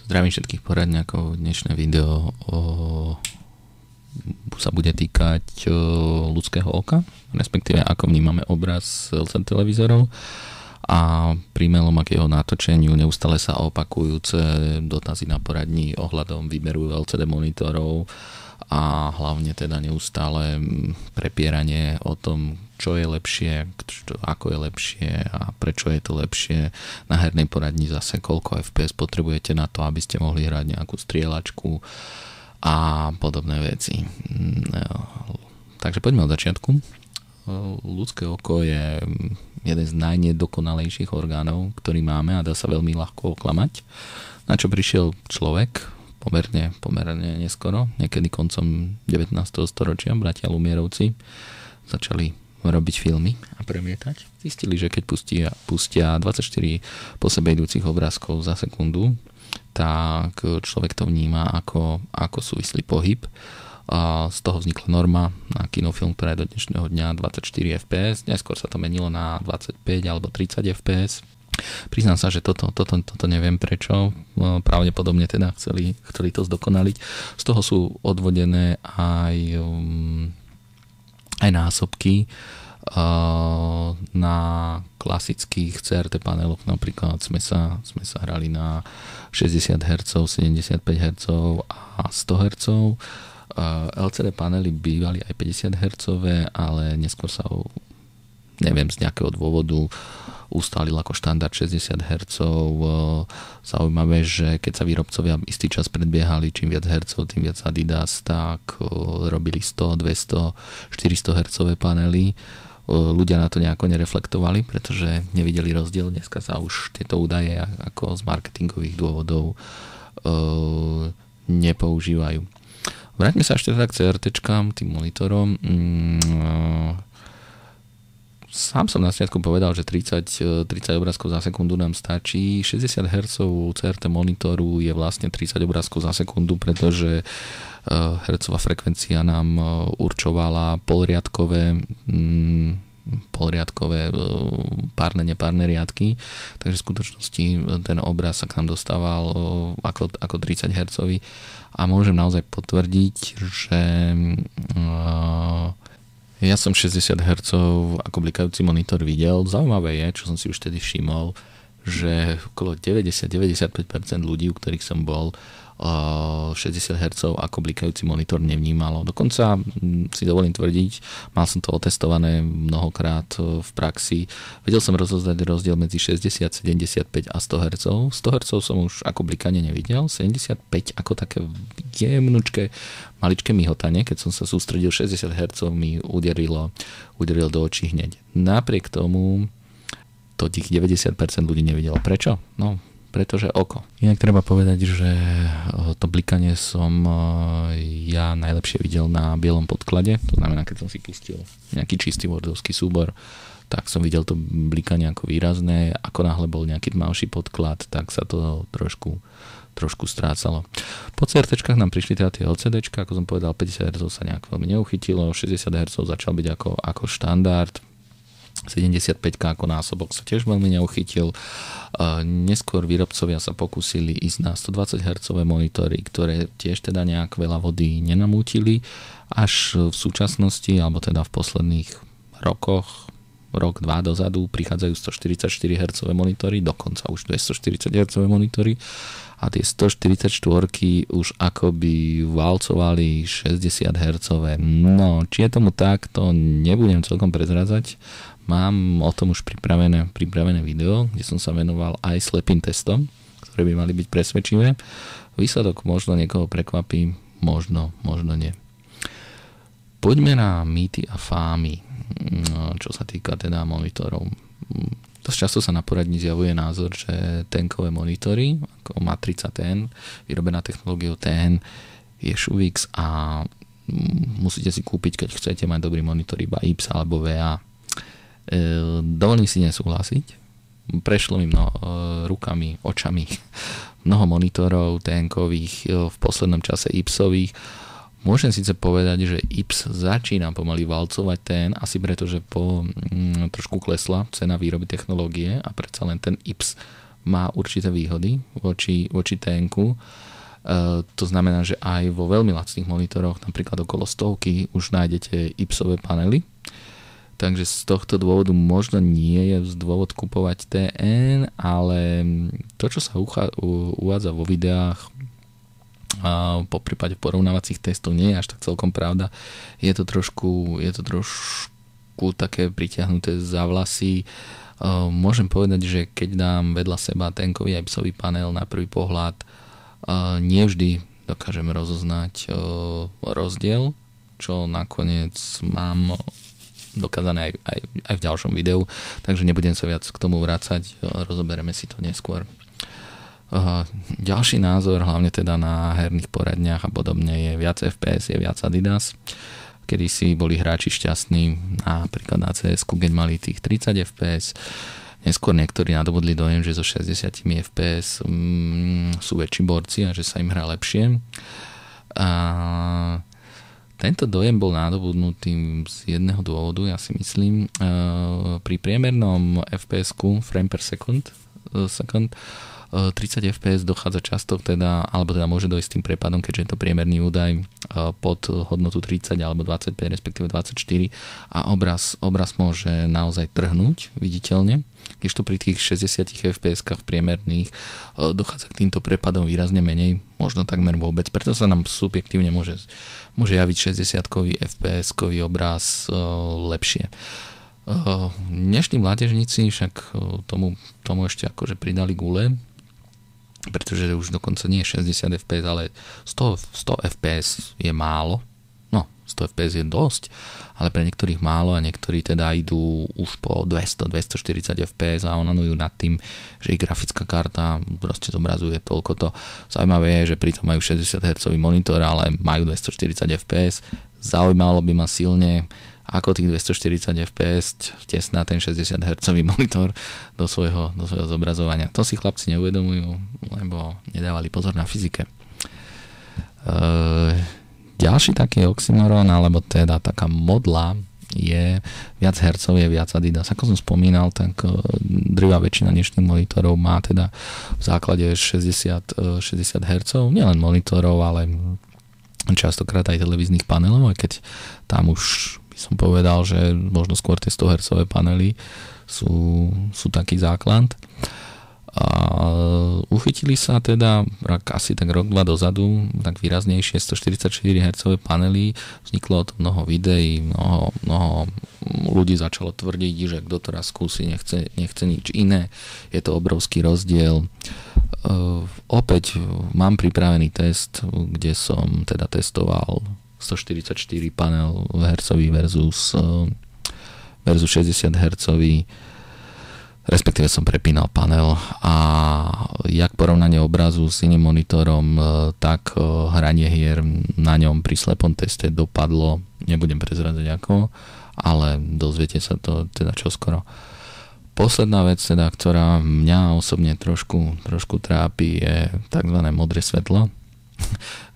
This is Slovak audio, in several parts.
Zdravím všetkých poradňakov. Dnešné video sa bude týkať ľudského oka, respektíve ako vnímame obraz LCD televízorov a primelom k jeho natočeniu neustále sa opakujúce dotazy na poradní ohľadom výberu LCD monitorov a hlavne teda neustále prepieranie o tom, čo je lepšie, ako je lepšie a prečo je to lepšie. Na hernej poradni zase koľko FPS potrebujete na to, aby ste mohli hrať nejakú strieľačku a podobné veci. Takže poďme od začiatku. Ľudské oko je jeden z najnedokonalejších orgánov, ktorý máme a dá sa veľmi ľahko oklamať. Na čo prišiel človek pomerne neskoro, niekedy koncom 19. storočia, bratia Lumierovci začali robiť filmy a premietať. Zistili, že keď pustia 24 po sebe idúcich obrázkov za sekundu, tak človek to vníma ako súvislý pohyb. A z toho vznikla norma na kinofilm, ktorá je do dnešného dňa 24 fps. Neskôr sa to menilo na 25 alebo 30 fps. Priznám sa, že toto neviem prečo. Pravdepodobne teda chceli to zdokonaliť. Z toho sú odvodené aj násobky na klasických CRT paneloch. Napríklad sme sa hrali na 60 Hz, 75 Hz a 100 Hz. LCD panely bývali aj 50 Hz, ale neskôr sa neviem z nejakého dôvodu ustálil ako štandard 60 Hz. Zaujímavé, že keď sa výrobcovia istý čas predbiehali, čím viac hercov, tým viac Adidas, tak robili 100, 200, 400 hercové panely. Ľudia na to nejako nereflektovali, pretože nevideli rozdiel. Dneska sa už tieto údaje ako z marketingových dôvodov nepoužívajú. Vráťme sa ešte teda k CRT-čkám, tým monitorom. Sám som na začiatku povedal, že 30 obrázkov za sekundu nám stačí. 60 Hz CRT monitoru je vlastne 30 obrázkov za sekundu, pretože hercová frekvencia nám určovala polriadkové párne, nepárne riadky. Takže v skutočnosti ten obraz sa k nám dostával ako 30 Hz. A môžem naozaj potvrdiť, že ja som 60 Hz ako blikajúci monitor videl. Zaujímavé je, čo som si už vtedy všimol, že okolo 90-95% ľudí, u ktorých som bol, 60 Hz ako blikajúci monitor nevnímalo. Dokonca si dovolím tvrdiť, mal som to otestované mnohokrát v praxi. Vedel som rozoznať rozdiel medzi 60, 75 a 100 Hz. 100 Hz som už ako blikanie nevidel, 75 ako také jemnučké maličké mihotanie, keď som sa sústredil 60 Hz mi uderilo do očí hneď. Napriek tomu to tých 90% ľudí nevidelo. Prečo? No, pretože oko. Inak treba povedať, že to blikanie som ja najlepšie videl na bielom podklade. To znamená, keď som si pustil nejaký čistý wordovský súbor, tak som videl to blikanie ako výrazné. Ako náhle bol nejaký tmavší podklad, tak sa to trošku strácalo. Po CRT-čkách nám prišli teda tie LCD-čka, ako som povedal, 50 Hz sa nejak veľmi neuchytilo, 60 Hz začal byť ako štandard, 75 ako násobok sa tiež veľmi neuchytil. Neskôr výrobcovia sa pokúsili ísť na 120 Hz monitory, ktoré tiež teda nejak veľa vody nenamútili. Až v súčasnosti, alebo teda v posledných rokoch, rok, dva dozadu, prichádzajú 144 Hz monitory, dokonca už 240 Hz monitory a tie 144 už akoby valcovali 60 Hz. No, či je tomu tak, to nebudem celkom prezradzať. Mám o tom už pripravené video, kde som sa venoval aj slepým testom, ktoré by mali byť presvedčivé. Výsledok možno niekoho prekvapí, možno nie. Poďme na mýty a fámy, čo sa týka teda monitorov. Dosť často sa na poradni zjavuje názor, že tenkové monitory, ako matrica TN, vyrobená technológiou TN, je ŠUVX a musíte si kúpiť, keď chcete mať dobrý monitor, iba IPS alebo VA. Dovolím si nesúhlasiť. Prešlo mi rukami, očami mnoho monitorov TN-kových, v poslednom čase IPSových. Môžem síce povedať, že IPS začína pomaly valcovať ten, asi preto, že trošku klesla cena výroby technológie a predsa len ten IPS má určité výhody voči TN-ku. To znamená, že aj vo veľmi lacných monitoroch, napríklad okolo 100 už nájdete IPSové panely. Takže z tohto dôvodu možno nie je dôvod kupovať TN, ale to, čo sa uvádza vo videách, po prípade porovnávacích testov, nie je až tak celkom pravda. Je to trošku také pritiahnuté za vlasy. Môžem povedať, že keď dám vedľa seba TN-kový a IPSový panel na prvý pohľad, nie vždy dokážeme rozoznať rozdiel, čo nakoniec mám dokázané aj v ďalšom videu, takže nebudem sa viac k tomu vrácať, rozoberieme si to neskôr. Ďalší názor, hlavne teda na herných poradniach a podobne, je viac FPS, je viac Adidas. Kedysi boli hráči šťastní, napríklad na CS-ku, keď mali tých 30 FPS. Neskôr niektorí nadobudli dojem, že so 60 FPS sú väčší borci a že sa im hrá lepšie. Tento dojem bol nadobudnutý z jedného dôvodu, ja si myslím. Pri priemernom FPS-ku, frame per second, 30 fps dochádza často alebo môže dojsť s tým prepadom, keďže je to priemerný údaj pod hodnotu 30 alebo 25, respektíve 24 a obraz môže naozaj trhnúť viditeľne. Keďže pri tých 60 fps-kách priemerných dochádza k týmto prepadom výrazne menej, možno takmer vôbec. Preto sa nám subjektívne môže javiť 60-kový fps-kový obraz lepšie. Dnešní mládežníci však tomu ešte akože pridali gule, pretože už dokonca nie je 60 fps, ale 100 fps je málo. No, 100 fps je dosť, ale pre niektorých málo a niektorí teda idú už po 200-240 fps a onanujú nad tým, že ich grafická karta proste zobrazuje toľko to. Zaujímavé je, že pritom majú 60 Hz monitor, ale majú 240 fps. Zaujímalo by ma silne, ako tých 240 fps vtesná ten 60 Hz monitor do svojho zobrazovania. To si chlapci neuvedomujú, lebo nedávali pozor na fyzike. Ďalší taký oxymoron, alebo teda taká modla je viac hercov, je viac Adidas. Ako som spomínal, tak drvivá väčšina dnešných monitorov má teda v základe 60 Hz, nielen monitorov, ale častokrát aj televíznych panelov, aj keď tam už som povedal, že možno skôr tie 100 Hz panely sú taký základ. A uchytili sa teda asi tak rok, dva dozadu tak výraznejšie 144 Hz panely, vzniklo o tom mnoho videí, mnoho ľudí začalo tvrdiť, že kto to raz skúsi, nechce nič iné, je to obrovský rozdiel. Opäť mám pripravený test, kde som teda testoval 144 panel hercový versus 60 hercový, respektíve som prepínal panel a jak porovnanie obrazu s iným monitorom, tak hranie hier na ňom pri slepom teste dopadlo, nebudem prezradzať ako, ale dozviete sa to teda čoskoro. Posledná vec teda, ktorá mňa osobne trošku trápi, je tzv. Modré svetlo.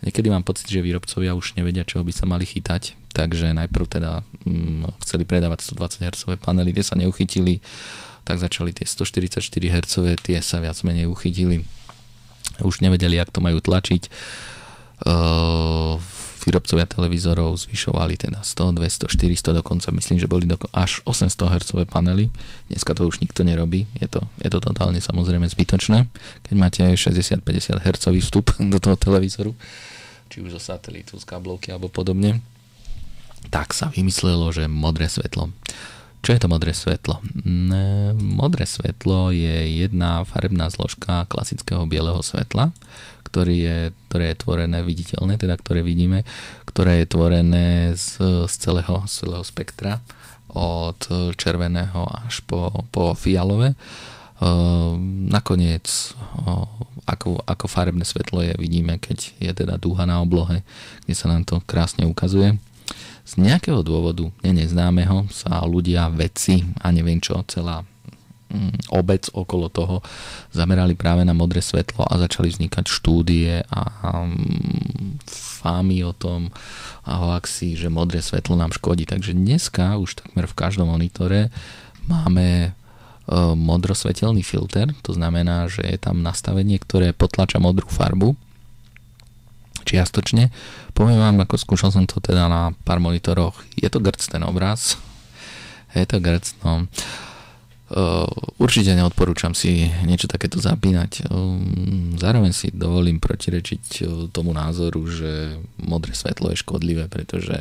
Niekedy mám pocit, že výrobcovia už nevedia, čoho by sa mali chytať, takže najprv teda chceli predávať 120 Hz panely, tie sa neuchytili, tak začali tie 144 Hz, tie sa viac menej uchytili. Už nevedeli, jak to majú tlačiť. Výrobcovia televízorov zvyšovali teda 100, 200, 400, dokonca myslím, že boli až 800 Hz panely. Dneska to už nikto nerobí. Je to totálne samozrejme zbytočné, keď máte 60-50 Hz vstup do toho televízoru, či už zo satelitu, z kablovky alebo podobne. Tak sa vymyslelo, že modré svetlo. Čo je to modré svetlo? Modré svetlo je jedna farebná zložka klasického bieleho svetla, ktoré je tvorené, viditeľné, teda ktoré vidíme, ktoré je tvorené z celého spektra od červeného až po fialové. Nakoniec, ako farebné svetlo vidíme, keď je teda dúha na oblohe, kde sa nám to krásne ukazuje. Z nejakého dôvodu, neznámeho, sa ľudia, vedci a neviem čo, celá obec okolo toho zamerali práve na modré svetlo a začali vznikať štúdie a fámy o tom a hoaxi, že modré svetlo nám škodí. Takže dneska už takmer v každom monitore máme modrosvetelný filter, to znamená, že je tam nastavenie, ktoré potlača modrú farbu čiastočne. Poviem vám, ako skúšal som to teda na pár monitoroch, je to grc ten obraz, je to grc, no. Určite neodporúčam si niečo takéto zapínať. Zároveň si dovolím protirečiť tomu názoru, že modré svetlo je škodlivé, pretože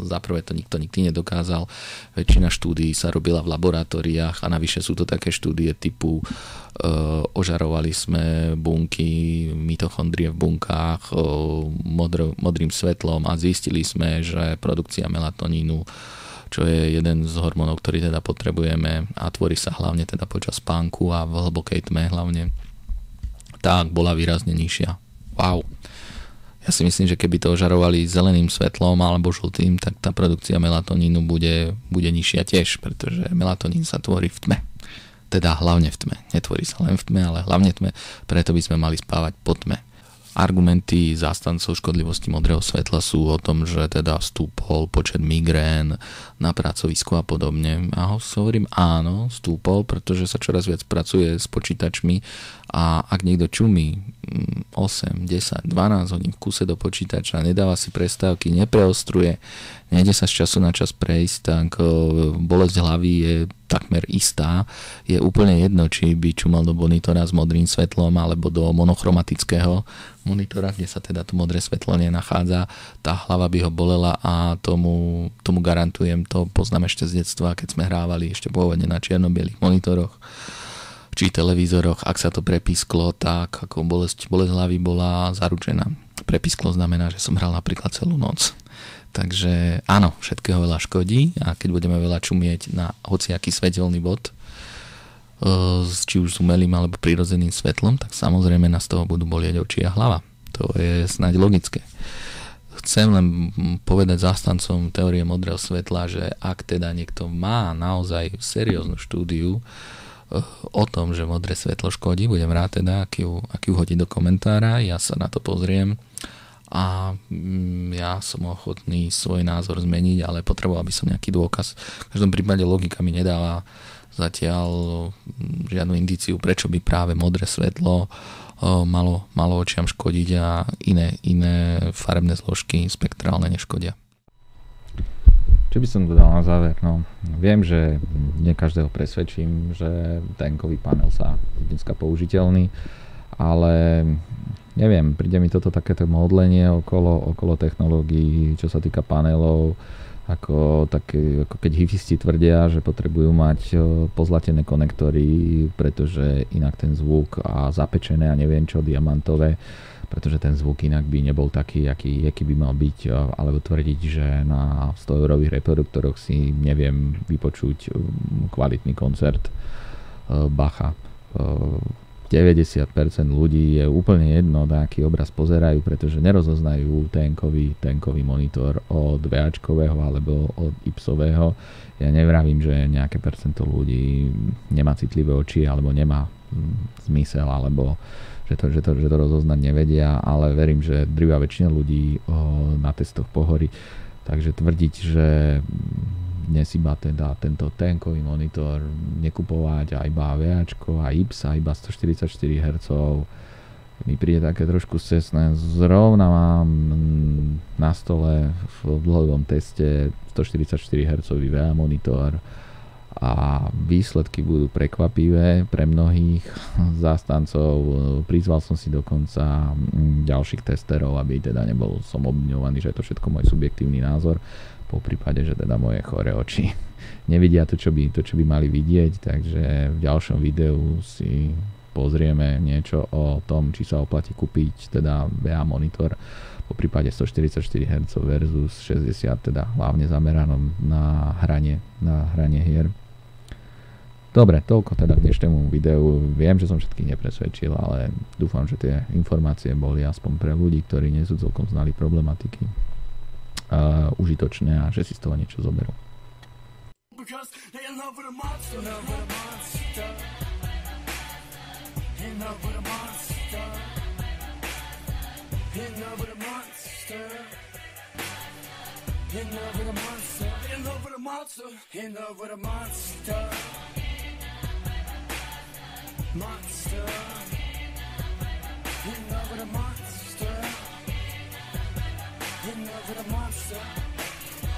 za prvé to nikto nikdy nedokázal. Väčšina štúdií sa robila v laboratóriách a navyše sú to také štúdie typu ožarovali sme bunky, mitochondrie v bunkách modrým svetlom a zistili sme, že produkcia melatonínu, čo je jeden z hormónov, ktorý teda potrebujeme a tvorí sa hlavne teda počas spánku a v hlbokej tme hlavne, tak bola výrazne nižšia. Wow. Ja si myslím, že keby to ožarovali zeleným svetlom alebo žltým, tak tá produkcia melatonínu bude nižšia tiež, pretože melatonín sa tvorí v tme. Teda hlavne v tme. Netvorí sa len v tme, ale hlavne v tme, preto by sme mali spávať po tme. Argumenty zástancov škodlivosti modrého svetla sú o tom, že teda stúpol počet migrén na pracovisku a podobne. A hovorím áno, stúpol, pretože sa čoraz viac pracuje s počítačmi a ak niekto čumí 8, 10, 12 hodín v kuse do počítača, nedáva si prestávky, nepreostruje, nejde sa z času na čas prejsť, tak bolesť hlavy je takmer istá. Je úplne jedno, či by čumal do monitora s modrým svetlom alebo do monochromatického monitora, kde sa teda to modré svetlo nenachádza. Tá hlava by ho bolela a tomu garantujem, to poznám ešte z detstva, keď sme hrávali ešte pôvodne na čierno-bielých monitoroch či televízoroch. Ak sa to prepísklo, tak ako bolesť hlavy bola zaručená. Prepísklo znamená, že som hral napríklad celú noc. Takže áno, všetkého veľa škodí a keď budeme veľa čumieť na hociaký svetelný bod, či už s umelým alebo prirodzeným svetlom, tak samozrejme nás z toho budú bolieť oči a hlava. To je snáď logické. Chcem len povedať zástancom teórie modrého svetla, že ak teda niekto má naozaj serióznu štúdiu o tom, že modré svetlo škodí, budem rád teda, ak ju hodí do komentára, ja sa na to pozriem a ja som ochotný svoj názor zmeniť, ale potreboval by som nejaký dôkaz. V každom prípade logika mi nedáva zatiaľ žiadnu indíciu, prečo by práve modré svetlo malo očiam škodiť a iné farebné zložky spektrálne neškodia. Čo by som dodal na záver? No, viem, že nie každého presvedčím, že tankový panel sa dneska použiteľný, ale neviem, príde mi toto takéto modlenie okolo technológií, čo sa týka panelov, ako keď hifisti tvrdia, že potrebujú mať pozlatené konektory, pretože inak ten zvuk a zapečené a neviem čo, diamantové, pretože ten zvuk inak by nebol taký, aký by mal byť, alebo tvrdiť, že na 100 eurových reproduktoroch si neviem vypočuť kvalitný koncert Bacha. 90% ľudí je úplne jedno, na aký obraz pozerajú, pretože nerozoznajú tenkový monitor od VAčkového alebo od Ipsového. Ja nevravím, že nejaké percento ľudí nemá citlivé oči alebo nemá zmysel, alebo že to rozoznať nevedia, ale verím, že drvivá väčšina ľudí na testoch pohorí. Takže tvrdiť, že dnes iba teda tento tankový monitor nekupovať a iba VAčko a IPS a iba 144 Hz mi príde také trošku scesné. Zrovna mám na stole v dlhodobom teste 144 Hz VA monitor a výsledky budú prekvapivé pre mnohých zástancov. Prizval som si dokonca ďalších testerov, aby teda nebol som obviňovaný, že je to všetko môj subjektívny názor, po prípade, že teda moje choré oči nevidia to, čo by mali vidieť, takže v ďalšom videu si pozrieme niečo o tom, či sa oplatí kúpiť teda VA monitor po prípade 144 Hz versus 60, teda hlavne zameranom na hranie hier. Dobre, toľko teda k dnešnému videu. Viem, že som všetkých nepresvedčil, ale dúfam, že tie informácie boli aspoň pre ľudí, ktorí nie sú celkom znali problematiky, užitočné a že si z toho niečo zoberú. In love with a monster. Monster. In love with a monster. In love with a monster.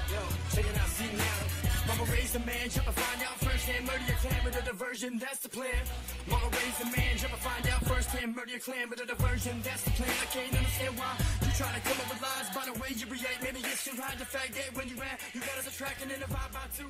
Yo, check it out, see now. Mama raised a man, jump and find out firsthand. Murder your clan with a diversion, that's the plan. Mama raised a man, jump and find out firsthand. Murder your clan with a diversion, that's the plan. I can't understand why you trying to come up with lies by the way you react. Maybe it's to hide the fact that when you rap, you got us attracting in a vibe by two.